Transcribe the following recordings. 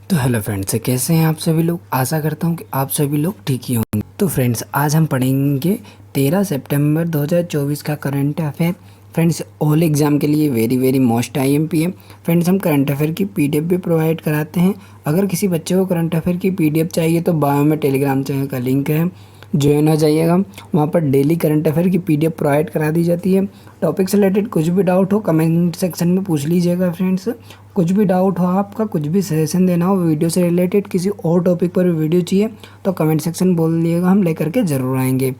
तो hello friends, कैसे हैं आप सभी लोग। आशा करता हूं कि आप सभी लोग ठीक ही होंगे। तो फ्रेंड्स, आज हम पढ़ेंगे 13 सितंबर 2024 का current affair. Friends, all exam के लिए वेरी वेरी मोस्ट आईएमपी है। फ्रेंड्स, हम करंट अफेयर की पीडीएफ भी प्रोवाइड कराते हैं। अगर किसी बच्चे को करंट अफेयर की पीडीएफ चाहिए तो बायो में टेलीग्राम चैनल का लिंक है, ज्वाइन हो जाइएगा। वहाँ पर डेली करंट अफेयर की पीडीएफ प्रोवाइड करा दी जाती है। टॉपिक से रिलेटेड कुछ भी डाउट हो कमेंट सेक्शन में पूछ लीजिएगा फ्रेंड्स। कुछ भी डाउट हो आपका, कुछ भी सजेशन देना हो वीडियो से रिलेटेड, किसी और टॉपिक पर वीडियो चाहिए तो कमेंट सेक्शन बोल दिएगा, हम लेकर के ज़रूर आएंगे।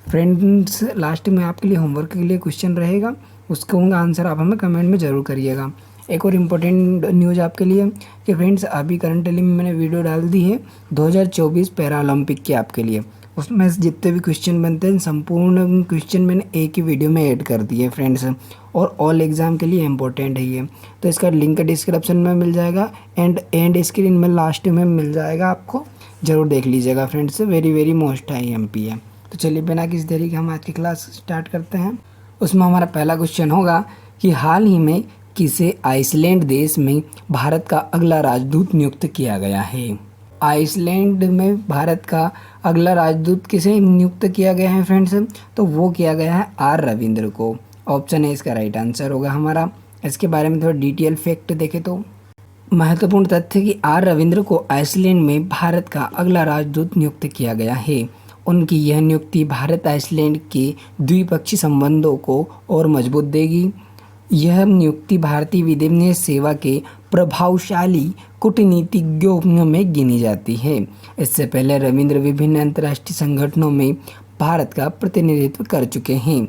फ्रेंड्स, लास्ट में आपके लिए होमवर्क के लिए क्वेश्चन रहेगा, उसका आंसर आप हमें कमेंट में ज़रूर करिएगा। एक और इम्पोर्टेंट न्यूज़ आपके लिए कि फ्रेंड्स, अभी करंटली में मैंने वीडियो डाल दी है 2024 पैरा ओलंपिक के आपके लिए। उसमें जितने भी क्वेश्चन बनते हैं संपूर्ण क्वेश्चन मैंने एक ही वीडियो में ऐड कर दिए फ्रेंड्स, और ऑल एग्ज़ाम के लिए इम्पोर्टेंट है ये। तो इसका लिंक डिस्क्रिप्शन में मिल जाएगा एंड स्क्रीन में लास्ट में मिल जाएगा, आपको ज़रूर देख लीजिएगा friends. Very very most IMP है। तो चलिए बिना किसी देरी के हम आज की क्लास स्टार्ट करते हैं। उसमें हमारा पहला क्वेश्चन होगा कि हाल ही में किसे आइसलैंड देश में भारत का अगला राजदूत नियुक्त किया गया है। आइसलैंड में भारत का अगला राजदूत किसे नियुक्त किया गया है फ्रेंड्स, तो वो किया गया है आर रविंद्र को। ऑप्शन है इसका राइट आंसर होगा हमारा। इसके बारे में थोड़ा डिटेल फैक्ट देखें तो महत्वपूर्ण तथ्य कि आर रविंद्र को आइसलैंड में भारत का अगला राजदूत नियुक्त किया गया है। उनकी यह नियुक्ति भारत आइसलैंड के द्विपक्षीय संबंधों को और मजबूत देगी। यह नियुक्ति भारतीय विदेश सेवा के प्रभावशाली कूटनीतिज्ञों में गिनी जाती है। इससे पहले रविंद्र विभिन्न अंतर्राष्ट्रीय संगठनों में भारत का प्रतिनिधित्व कर चुके हैं।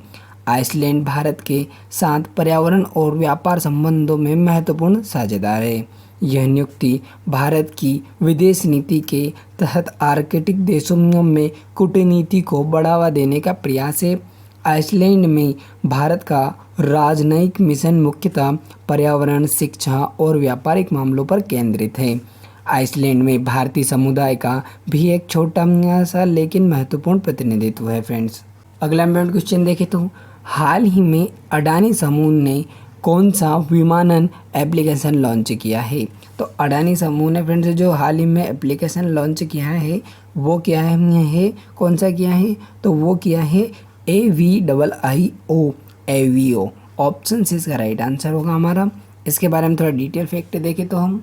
आइसलैंड भारत के साथ पर्यावरण और व्यापार संबंधों में महत्वपूर्ण साझेदार है। यह नियुक्ति भारत की विदेश नीति के तहत आर्कटिक देशों में कूटनीति को बढ़ावा देने का प्रयास है। आइसलैंड में भारत का राजनयिक मिशन मुख्यतः पर्यावरण, शिक्षा और व्यापारिक मामलों पर केंद्रित है। आइसलैंड में भारतीय समुदाय का भी एक छोटा सा लेकिन महत्वपूर्ण प्रतिनिधित्व है फ्रेंड्स। अगला इम्पोर्टेंट क्वेश्चन देखें तो हाल ही में अडानी समूह ने कौन सा विमानन एप्लीकेशन लॉन्च किया है। तो अडानी समूह ने फ्रेंड्स जो हाल ही में एप्लीकेशन लॉन्च किया है वो क्या है कौन सा किया है, तो वो किया है AVIO एवियो। ऑप्शन से इसका राइट आंसर होगा हमारा। इसके बारे में थोड़ा डिटेल फैक्ट देखें तो हम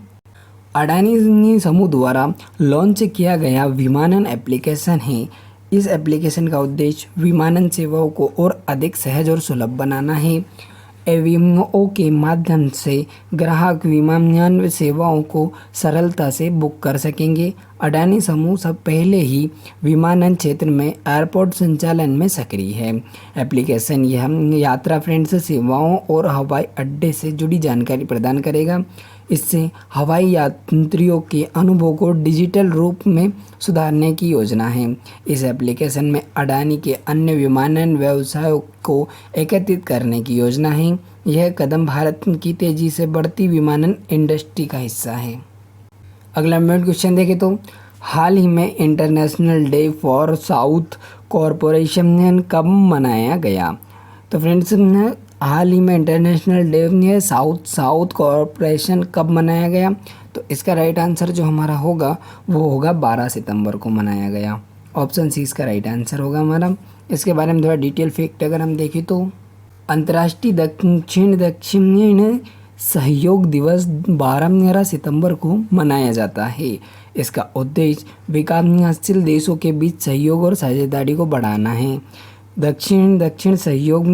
अडानी समूह द्वारा लॉन्च किया गया विमानन एप्लीकेशन है। इस एप्लीकेशन का उद्देश्य विमानन सेवाओं को और अधिक सहज और सुलभ बनाना है। एवियो के माध्यम से ग्राहक विमानन सेवाओं को सरलता से बुक कर सकेंगे। अडानी समूह सब पहले ही विमानन क्षेत्र में एयरपोर्ट संचालन में सक्रिय है। एप्लीकेशन यह यात्रा फ्रेंड्स सेवाओं और हवाई अड्डे से जुड़ी जानकारी प्रदान करेगा। इससे हवाई यात्रियों के अनुभव को डिजिटल रूप में सुधारने की योजना है। इस एप्लीकेशन में अडानी के अन्य विमानन व्यवसायों को एकत्रित करने की योजना है। यह कदम भारत की तेजी से बढ़ती विमानन इंडस्ट्री का हिस्सा है। अगला मेन क्वेश्चन देखें तो हाल ही में international day for south corporation कब मनाया गया। तो फ्रेंड्स, हाल ही में इंटरनेशनल डे साउथ कॉरपोरेशन कब मनाया गया, तो इसका राइट आंसर जो हमारा होगा वो होगा 12 सितंबर को मनाया गया। ऑप्शन सी इसका राइट आंसर होगा हमारा। इसके बारे में थोड़ा डिटेल फैक्ट अगर हम देखें तो अंतर्राष्ट्रीय दक्षिण सहयोग दिवस 12 सितंबर को मनाया जाता है। इसका उद्देश्य विकासशील देशों के बीच सहयोग और साझेदारी को बढ़ाना है। दक्षिण सहयोग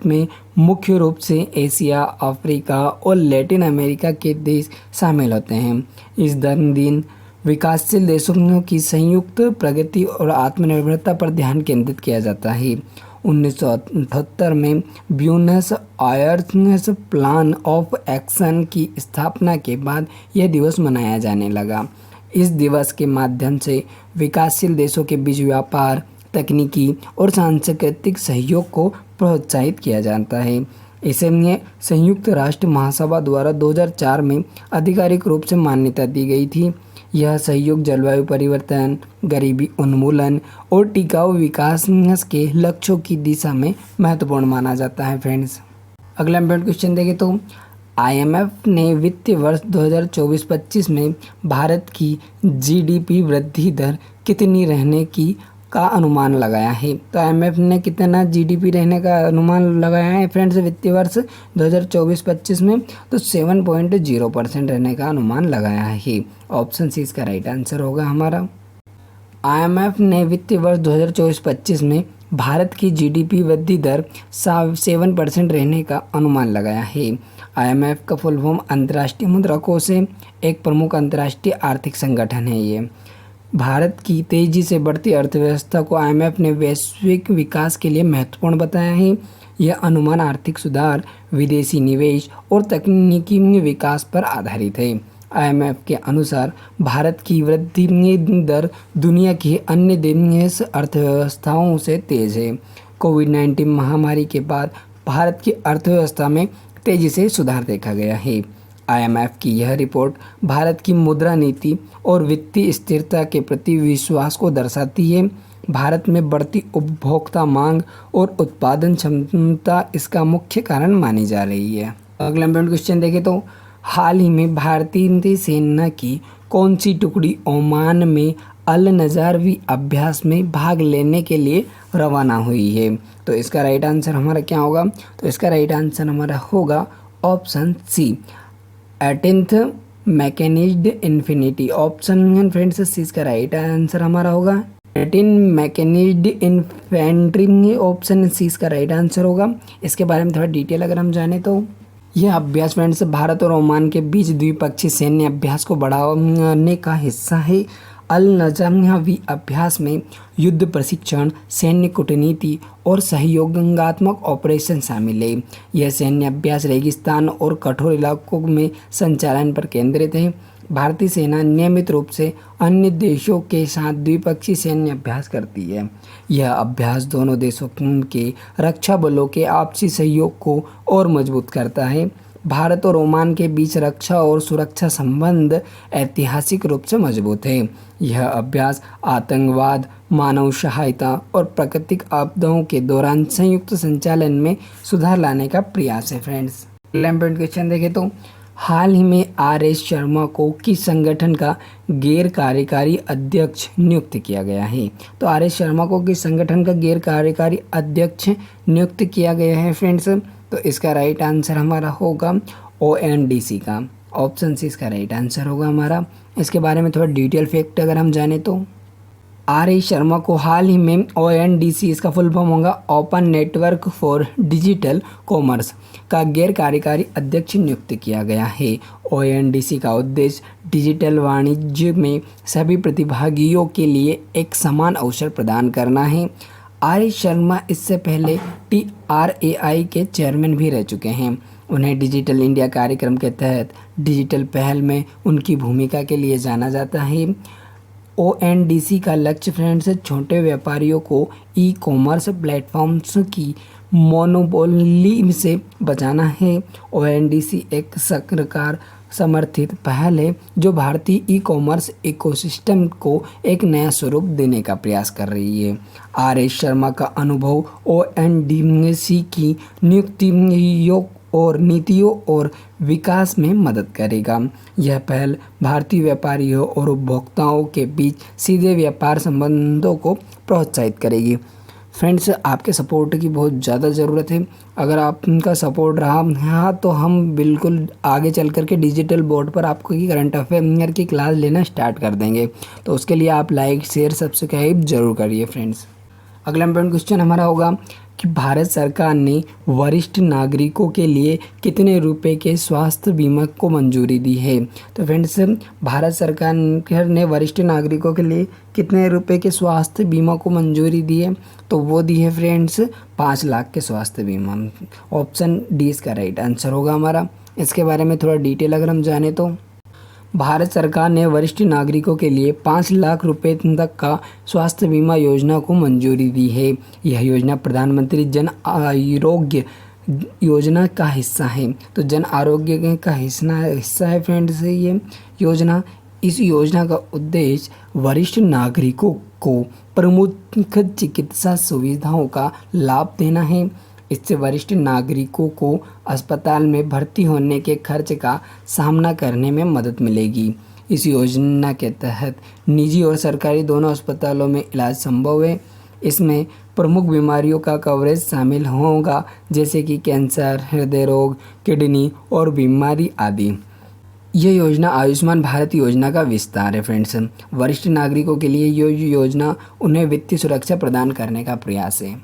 में मुख्य रूप से एशिया, अफ्रीका और लैटिन अमेरिका के देश शामिल होते हैं। इस दिन विकासशील देशों की संयुक्त प्रगति और आत्मनिर्भरता पर ध्यान केंद्रित किया जाता है। 1978 में Buenos Aires plan of action की स्थापना के बाद यह दिवस मनाया जाने लगा। इस दिवस के माध्यम से विकासशील देशों के बीच व्यापार, तकनीकी और सांस्कृतिक सहयोग को प्रोत्साहित किया जाता है। इसे संयुक्त राष्ट्र महासभा द्वारा 2004 में आधिकारिक रूप से मान्यता दी गई थी। यह सहयोग जलवायु परिवर्तन, गरीबी उन्मूलन और टिकाऊ विकास के लक्ष्यों की दिशा में महत्वपूर्ण माना जाता है फ्रेंड्स। अगला इम्पोर्टेंट क्वेश्चन देखें तो आईएमएफ ने वित्तीय वर्ष 2024-25 में भारत की जीडीपी वृद्धि दर कितनी रहने की का अनुमान लगाया है। तो आईएमएफ ने कितना जीडीपी रहने का अनुमान लगाया है फ्रेंड्स वित्तीय वर्ष 2024-25 में, तो 7.0% रहने का अनुमान लगाया है। ऑप्शन सी इसका राइट आंसर होगा हमारा। आईएमएफ ने वित्तीय वर्ष 2024-25 में भारत की जीडीपी वृद्धि दर 7% रहने का अनुमान लगाया है। आईएमएफ का फुल फॉर्म अंतर्राष्ट्रीय मुद्रा कोष है, एक प्रमुख अंतर्राष्ट्रीय आर्थिक संगठन है ये। भारत की तेजी से बढ़ती अर्थव्यवस्था को आईएमएफ ने वैश्विक विकास के लिए महत्वपूर्ण बताया है। यह अनुमान आर्थिक सुधार, विदेशी निवेश और तकनीकी विकास पर आधारित है। आईएमएफ के अनुसार भारत की वृद्धि दर दुनिया की अन्य देश अर्थव्यवस्थाओं से तेज है। कोविड-19 महामारी के बाद भारत की अर्थव्यवस्था में तेजी से सुधार देखा गया है। आईएमएफ की यह रिपोर्ट भारत की मुद्रा नीति और वित्तीय स्थिरता के प्रति विश्वास को दर्शाती है। भारत में बढ़ती उपभोक्ता मांग और उत्पादन क्षमता इसका मुख्य कारण मानी जा रही है। अगला इम्पोर्टेंट क्वेश्चन देखें तो हाल ही में भारतीय सेना की कौन सी टुकड़ी ओमान में अल नज़ारवी अभ्यास में भाग लेने के लिए रवाना हुई है। तो इसका राइट आंसर हमारा क्या होगा? तो इसका राइट आंसर हमारा होगा option C 18th mechanized infinity. Option friends C इसका राइट आंसर हमारा होगा 18 मैकेनिज्ड इन्फेंट्री। ऑप्शन सी इसका राइट आंसर होगा। इसके बारे में थोड़ा डिटेल अगर हम जाने तो यह अभ्यास फ्रेंड्स भारत और ओमान के बीच द्विपक्षीय सैन्य अभ्यास को बढ़ाने का हिस्सा है। अल नज़ारवी अभ्यास में युद्ध प्रशिक्षण, सैन्य कूटनीति और सहयोगात्मक ऑपरेशन शामिल है। यह सैन्य अभ्यास रेगिस्तान और कठोर इलाकों में संचालन पर केंद्रित है। भारतीय सेना नियमित रूप से अन्य देशों के साथ द्विपक्षीय सैन्य अभ्यास करती है। यह अभ्यास दोनों देशों के रक्षा बलों के आपसी सहयोग को और मजबूत करता है। भारत और ओमान के बीच रक्षा और सुरक्षा संबंध ऐतिहासिक रूप से मजबूत है। यह अभ्यास आतंकवाद, मानव सहायता और प्राकृतिक आपदाओं के दौरान संयुक्त संचालन में सुधार लाने का प्रयास है फ्रेंड्स। इम्पोर्टेंट क्वेश्चन देखें तो हाल ही में आर.एस. शर्मा को किस संगठन का गैर कार्यकारी अध्यक्ष नियुक्त किया गया है? तो आर.एस. शर्मा को किस संगठन का गैर कार्यकारी अध्यक्ष नियुक्त किया गया है फ्रेंड्स? तो इसका राइट आंसर हमारा होगा ONDC का। ऑप्शन सी इसका राइट आंसर होगा हमारा। इसके बारे में थोड़ा डिटेल फैक्ट अगर हम जाने तो आर.एस. शर्मा को हाल ही में ONDC इसका फुल फॉर्म होगा open network for digital commerce का गैर कार्यकारी अध्यक्ष नियुक्त किया गया है। ONDC का उद्देश्य डिजिटल वाणिज्य में सभी प्रतिभागियों के लिए एक समान अवसर प्रदान करना है। आर.एस. शर्मा इससे पहले TRAI के चेयरमैन भी रह चुके हैं। उन्हें डिजिटल इंडिया कार्यक्रम के तहत डिजिटल पहल में उनकी भूमिका के लिए जाना जाता है। ONDC का लक्ष्य फ्रेंड्स छोटे व्यापारियों को ई-कॉमर्स प्लेटफॉर्म्स की मोनोपोली से बचाना है। ONDC एक सरकार समर्थित पहल है जो भारतीय ई-कॉमर्स इकोसिस्टम को एक नया स्वरूप देने का प्रयास कर रही है। आर.एस. शर्मा का अनुभव ONDC की नियुक्तियों और नीतियों और विकास में मदद करेगा। यह पहल भारतीय व्यापारियों और उपभोक्ताओं के बीच सीधे व्यापार संबंधों को प्रोत्साहित करेगी। फ्रेंड्स आपके सपोर्ट की बहुत ज़्यादा ज़रूरत है। अगर आपका सपोर्ट रहा तो हम बिल्कुल आगे चल कर के डिजिटल बोर्ड पर आपको की करंट अफेयर की क्लास लेना स्टार्ट कर देंगे। तो उसके लिए आप लाइक, शेयर, सब्सक्राइब जरूर करिए फ्रेंड्स। अगला इम्पोर्टेंट क्वेश्चन हमारा होगा कि भारत सरकार ने वरिष्ठ नागरिकों के लिए कितने रुपए के स्वास्थ्य बीमा को मंजूरी दी है? तो फ्रेंड्स भारत सरकार ने वरिष्ठ नागरिकों के लिए कितने रुपए के स्वास्थ्य बीमा को मंजूरी दी है? तो वो दी है फ्रेंड्स 5 लाख के स्वास्थ्य बीमा। ऑप्शन डी इसका राइट आंसर होगा हमारा। इसके बारे में थोड़ा डिटेल अगर हम जाने तो भारत सरकार ने वरिष्ठ नागरिकों के लिए 5 लाख रुपए तक का स्वास्थ्य बीमा योजना को मंजूरी दी है। यह योजना प्रधानमंत्री जन आरोग्य योजना का हिस्सा है। तो जन आरोग्य का हिस्सा है फ्रेंड्स ये योजना। इस योजना का उद्देश्य वरिष्ठ नागरिकों को प्रमुख चिकित्सा सुविधाओं का लाभ देना है। इससे वरिष्ठ नागरिकों को अस्पताल में भर्ती होने के खर्च का सामना करने में मदद मिलेगी। इस योजना के तहत निजी और सरकारी दोनों अस्पतालों में इलाज संभव है। इसमें प्रमुख बीमारियों का कवरेज शामिल होगा, जैसे कि कैंसर, हृदय रोग, किडनी और बीमारी आदि। ये योजना आयुष्मान भारत योजना का विस्तार है फ्रेंड्स। वरिष्ठ नागरिकों के लिए ये योजना उन्हें वित्तीय सुरक्षा प्रदान करने का प्रयास है।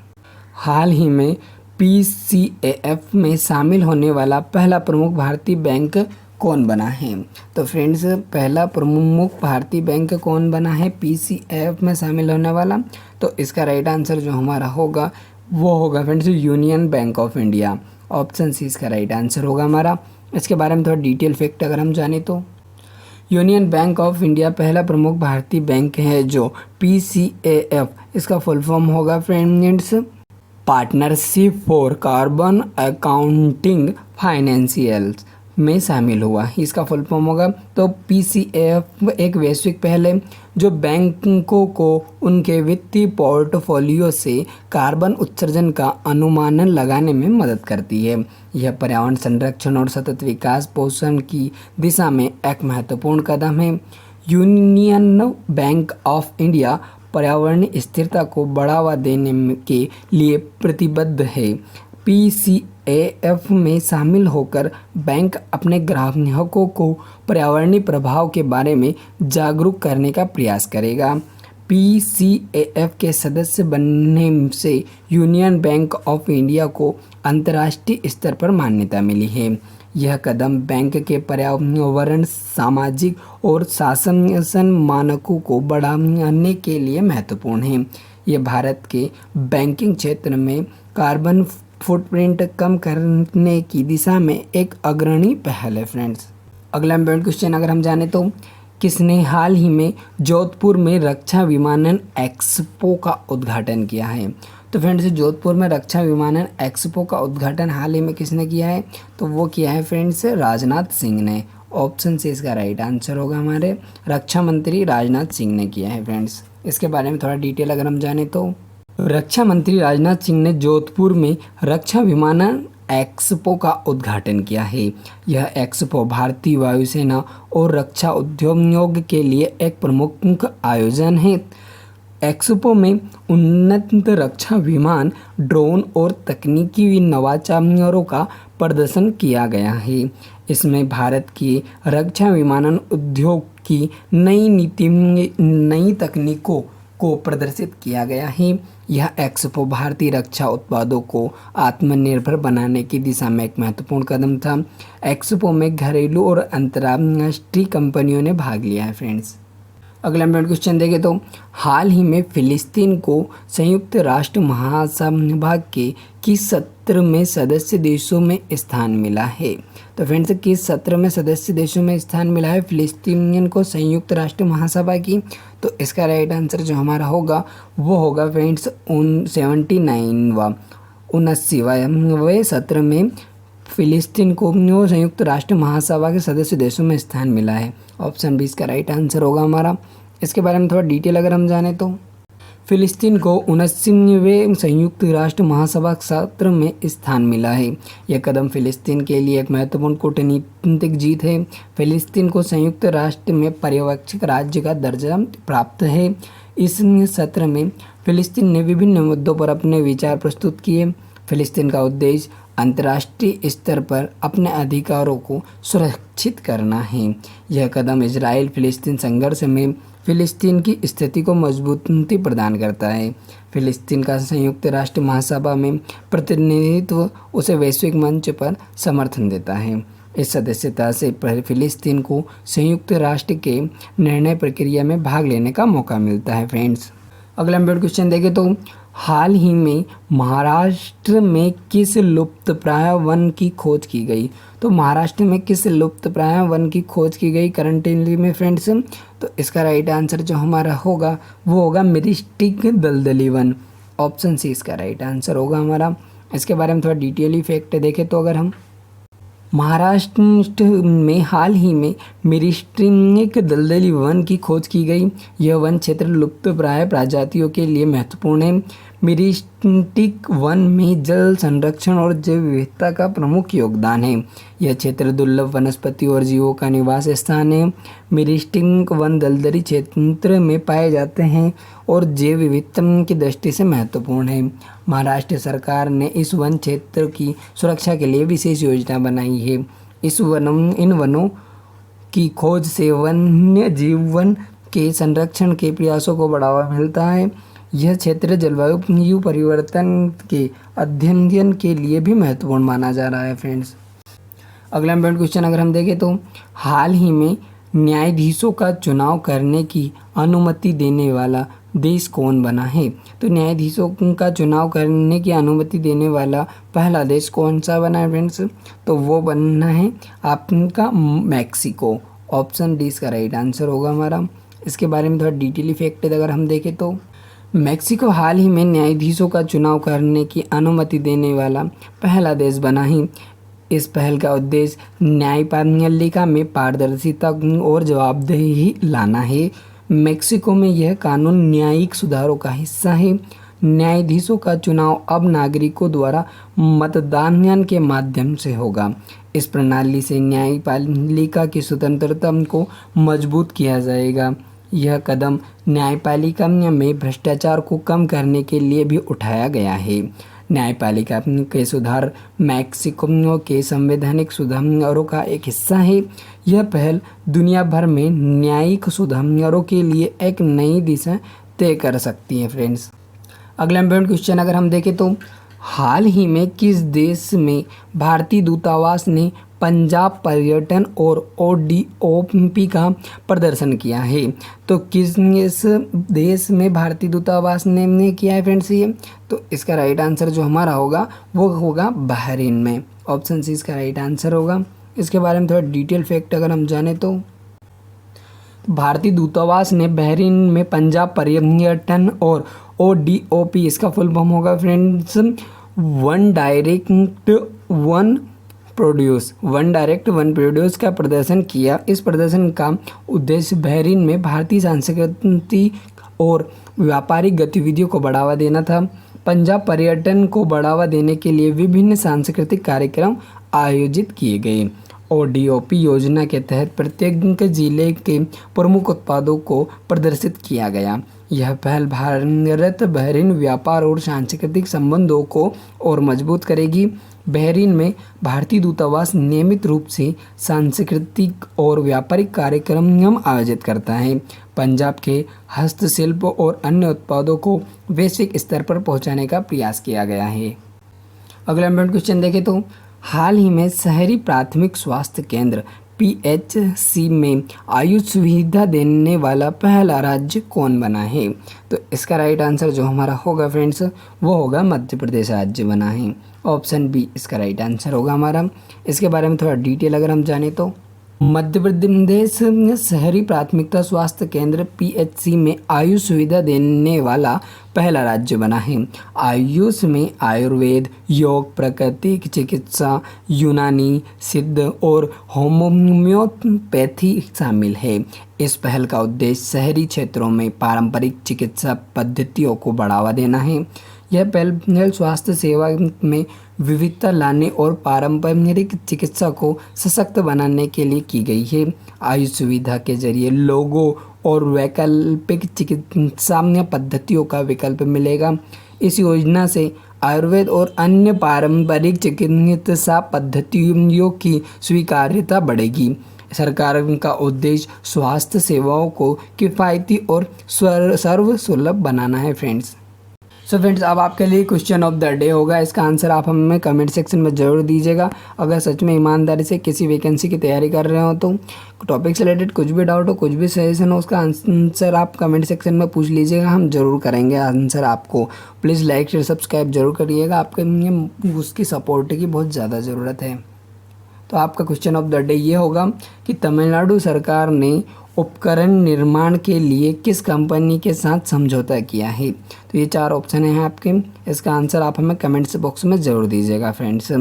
हाल ही में पीसीएएफ में शामिल होने वाला पहला प्रमुख भारतीय बैंक कौन बना है? तो फ्रेंड्स, पहला प्रमुख भारतीय बैंक कौन बना है पीसीएएफ में शामिल होने वाला? तो इसका राइट आंसर जो हमारा होगा वो होगा friends Union Bank of India. Option C इसका राइट आंसर होगा हमारा। इसके बारे में थोड़ा डिटेल फैक्ट अगर हम जाने तो यूनियन बैंक ऑफ इंडिया पहला प्रमुख भारतीय बैंक है जो पीसीएएफ, इसका फुल फॉर्म होगा friends partnership for carbon accounting financials में शामिल हुआ। इसका फुल फॉर्म होगा। तो पीसीएएफ एक वैश्विक पहल है जो बैंकों को उनके वित्तीय पोर्टफोलियो से कार्बन उत्सर्जन का अनुमानन लगाने में मदद करती है। यह पर्यावरण संरक्षण और सतत विकास पोषण की दिशा में एक महत्वपूर्ण कदम है। यूनियन बैंक ऑफ इंडिया पर्यावरणीय स्थिरता को बढ़ावा देने के लिए प्रतिबद्ध है। पीसीएएफ में शामिल होकर बैंक अपने ग्राहकों को पर्यावरणीय प्रभाव के बारे में जागरूक करने का प्रयास करेगा। पीसीएएफ के सदस्य बनने से यूनियन बैंक ऑफ इंडिया को अंतर्राष्ट्रीय स्तर पर मान्यता मिली है। यह कदम बैंक के पर्यावरण, सामाजिक और शासन मानकों को बढ़ाने के लिए महत्वपूर्ण है। यह भारत के बैंकिंग क्षेत्र में कार्बन फुटप्रिंट कम करने की दिशा में एक अग्रणी पहल है फ्रेंड्स। अगला इम्पोर्टेंट क्वेश्चन अगर हम जाने तो किसने हाल ही में जोधपुर में रक्षा विमानन एक्सपो का उद्घाटन किया है? तो फ्रेंड्स, जोधपुर में रक्षा विमानन एक्सपो का उद्घाटन हाल ही में किसने किया है? तो वो किया है फ्रेंड्स राजनाथ सिंह ने। ऑप्शन से इसका राइट आंसर होगा हमारे रक्षा मंत्री राजनाथ सिंह ने किया है फ्रेंड्स। इसके बारे में थोड़ा डिटेल अगर हम जाने तो रक्षा मंत्री राजनाथ सिंह ने जोधपुर में रक्षा विमानन एक्सपो का उद्घाटन किया है। यह एक्सपो भारतीय वायुसेना और रक्षा उद्योग के लिए एक प्रमुख आयोजन है। एक्सपो में उन्नत रक्षा विमान, ड्रोन और तकनीकी नवाचारों का प्रदर्शन किया गया है। इसमें भारत की रक्षा विमानन उद्योग की नई तकनीकों को प्रदर्शित किया गया है। यह एक्सपो भारतीय रक्षा उत्पादों को आत्मनिर्भर बनाने की दिशा में एक महत्वपूर्ण कदम था। एक्सपो में घरेलू और अंतर्राष्ट्रीय कंपनियों ने भाग लिया है फ्रेंड्स। अगला इम्पोर्टेंट क्वेश्चन देखें तो हाल ही में फिलिस्तीन को संयुक्त राष्ट्र महासभा के किस सत्र में सदस्य देशों में स्थान मिला है? तो फ्रेंड्स, किस सत्र में सदस्य देशों में स्थान मिला है फिलिस्तीनियन को संयुक्त राष्ट्र महासभा की? तो इसका राइट आंसर जो हमारा होगा वो होगा फ्रेंड्स 79वें सत्र में फिलिस्तीन को संयुक्त राष्ट्र महासभा के सदस्य देशों में स्थान मिला है। ऑप्शन बी इसका राइट आंसर होगा हमारा। इसके बारे में थोड़ा डिटेल अगर हम जाने तो फिलिस्तीन को 79वें संयुक्त राष्ट्र महासभा सत्र में स्थान मिला है। यह कदम फिलिस्तीन के लिए एक महत्वपूर्ण कूटनीतिक जीत है। फिलिस्तीन को संयुक्त राष्ट्र में पर्यवेक्षक राज्य का दर्जा प्राप्त है। इस सत्र में फिलिस्तीन ने विभिन्न मुद्दों पर अपने विचार प्रस्तुत किए। फिलिस्तीन का उद्देश्य अंतर्राष्ट्रीय स्तर पर अपने अधिकारों को सुरक्षित करना है। यह कदम इजराइल फिलिस्तीन संघर्ष में फिलिस्तीन की स्थिति को मजबूती प्रदान करता है। फिलिस्तीन का संयुक्त राष्ट्र महासभा में प्रतिनिधित्व उसे वैश्विक मंच पर समर्थन देता है। इस सदस्यता से फिलिस्तीन को संयुक्त राष्ट्र के निर्णय प्रक्रिया में भाग लेने का मौका मिलता है फ्रेंड्स। अगला इम्पोर्टेंट क्वेश्चन देखें तो हाल ही में महाराष्ट्र में किस लुप्तप्राय वन की खोज की गई? तो महाराष्ट्र में किस लुप्तप्राय वन की खोज की गई करंटली में फ्रेंड्स? तो इसका राइट आंसर जो हमारा होगा वो होगा मिरिस्टिक दलदली वन। ऑप्शन सी इसका राइट आंसर होगा हमारा। इसके बारे में थोड़ा डिटेली फैक्ट देखें तो अगर हम महाराष्ट्र में हाल ही में मिरिस्टिक दलदली वन की खोज की गई। यह वन क्षेत्र लुप्तप्राय प्रजातियों के लिए महत्वपूर्ण है। मिरिस्टिक वन में जल संरक्षण और जैव विविधता का प्रमुख योगदान है। यह क्षेत्र दुर्लभ वनस्पति और जीवों का निवास स्थान है। मिरिस्टिक वन दलदली क्षेत्र में पाए जाते हैं और जैव विविधता की दृष्टि से महत्वपूर्ण है। महाराष्ट्र सरकार ने इस वन क्षेत्र की सुरक्षा के लिए विशेष योजना बनाई है। इन वनों की खोज से वन्य जीवन के संरक्षण के प्रयासों को बढ़ावा मिलता है। यह क्षेत्र जलवायु परिवर्तन के अध्ययन के लिए भी महत्वपूर्ण माना जा रहा है फ्रेंड्स। अगला इम्पोर्टेंट क्वेश्चन अगर हम देखें तो हाल ही में न्यायाधीशों का चुनाव करने की अनुमति देने वाला देश कौन बना है? तो न्यायाधीशों का चुनाव करने की अनुमति देने वाला पहला देश कौन सा बना है फ्रेंड्स? तो वो बनना है आपका मैक्सिको। ऑप्शन डी इसका राइट आंसर होगा हमारा। इसके बारे में थोड़ा डिटेल फैक्ट अगर हम देखें तो मैक्सिको हाल ही में न्यायाधीशों का चुनाव करने की अनुमति देने वाला पहला देश बना है। इस पहल का उद्देश्य न्यायपालिका में पारदर्शिता और जवाबदेही लाना है। मैक्सिको में यह कानून न्यायिक सुधारों का हिस्सा है। न्यायाधीशों का चुनाव अब नागरिकों द्वारा मतदान के माध्यम से होगा। इस प्रणाली से न्यायपालिका की स्वतंत्रता को मजबूत किया जाएगा। यह कदम न्यायपालिका में भ्रष्टाचार को कम करने के लिए भी उठाया गया है। न्यायपालिका के सुधार मैक्सिको के संवैधानिक सुधारों का एक हिस्सा है। यह पहल दुनिया भर में न्यायिक सुधारों के लिए एक नई दिशा तय कर सकती है फ्रेंड्स। अगला इम्पोर्टेंट क्वेश्चन अगर हम देखें तो हाल ही में किस देश में भारतीय दूतावास ने पंजाब पर्यटन और ODOP का प्रदर्शन किया है? तो किस देश में भारतीय दूतावास ने किया है फ्रेंड्स ये? तो इसका राइट आंसर जो हमारा होगा वो होगा बहरीन में। ऑप्शन सी इसका राइट आंसर होगा। इसके बारे में थोड़ा डिटेल फैक्ट अगर हम जाने तो भारतीय दूतावास ने बहरीन में पंजाब पर्यटन और ODOP इसका फुल फॉर्म होगा friends one direct one produce का प्रदर्शन किया। इस प्रदर्शन का उद्देश्य बहरीन में भारतीय सांस्कृतिक और व्यापारिक गतिविधियों को बढ़ावा देना था। पंजाब पर्यटन को बढ़ावा देने के लिए विभिन्न सांस्कृतिक कार्यक्रम आयोजित किए गए। ODOP योजना के तहत प्रत्येक जिले के प्रमुख उत्पादों को प्रदर्शित किया गया। यह पहल भारत बहरीन व्यापार और सांस्कृतिक संबंधों को और मजबूत करेगी। बहरीन में भारतीय दूतावास नियमित रूप से सांस्कृतिक और व्यापारिक कार्यक्रम आयोजित करता है। पंजाब के हस्तशिल्प और अन्य उत्पादों को वैश्विक स्तर पर पहुंचाने का प्रयास किया गया है। अगला इम्पोर्टेंट क्वेश्चन देखें तो हाल ही में शहरी प्राथमिक स्वास्थ्य केंद्र PHC में आयुष सुविधा देने वाला पहला राज्य कौन बना है? तो इसका राइट आंसर जो हमारा होगा फ्रेंड्स वो होगा मध्य प्रदेश राज्य बना है। ऑप्शन बी इसका राइट आंसर होगा हमारा। इसके बारे में थोड़ा डिटेल अगर हम जाने तो मध्य प्रदेश शहरी प्राथमिकता स्वास्थ्य केंद्र PHC में आयुष सुविधा देने वाला पहला राज्य बना है। आयुष में आयुर्वेद, योग, प्राकृतिक चिकित्सा, यूनानी, सिद्ध और होम्योपैथी शामिल है। इस पहल का उद्देश्य शहरी क्षेत्रों में पारंपरिक चिकित्सा पद्धतियों को बढ़ावा देना है। यह पहल स्वास्थ्य सेवा में विविधता लाने और पारंपरिक चिकित्सा को सशक्त बनाने के लिए की गई है। आयुष सुविधा के जरिए लोगों और वैकल्पिक चिकित्सा पद्धतियों का विकल्प मिलेगा। इस योजना से आयुर्वेद और अन्य पारंपरिक चिकित्सा पद्धतियों की स्वीकार्यता बढ़ेगी। सरकार का उद्देश्य स्वास्थ्य सेवाओं को किफ़ायती और सर्वसुलभ बनाना है फ्रेंड्स। सो फ्रेंड्स अब आपके लिए क्वेश्चन ऑफ द डे होगा। इसका आंसर आप हमें कमेंट सेक्शन में ज़रूर दीजिएगा। अगर सच में ईमानदारी से किसी वैकेंसी की तैयारी कर रहे हो तो टॉपिक से रिलेटेड कुछ भी डाउट हो, कुछ भी सजेशन हो, उसका आंसर आप कमेंट सेक्शन में पूछ लीजिएगा। हम ज़रूर करेंगे आंसर आपको। प्लीज़ लाइक शेयर सब्सक्राइब जरूर करिएगा। आपके उसकी सपोर्ट की बहुत ज़्यादा ज़रूरत है। तो आपका क्वेश्चन ऑफ द डे ये होगा कि तमिलनाडु सरकार ने उपकरण निर्माण के लिए किस कंपनी के साथ समझौता किया है? तो ये 4 ऑप्शन हैं आपके। इसका आंसर आप हमें कमेंट्स बॉक्स में ज़रूर दीजिएगा फ्रेंड्स।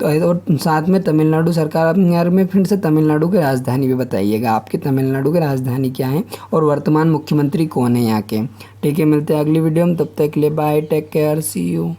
तो और साथ में तमिलनाडु सरकार में फिर से तमिलनाडु की राजधानी भी बताइएगा, आपकी तमिलनाडु की राजधानी क्या है और वर्तमान मुख्यमंत्री कौन है यहाँ के। ठीक है, मिलते हैं अगली वीडियो में, तब तक के लिए bye, take care, see you.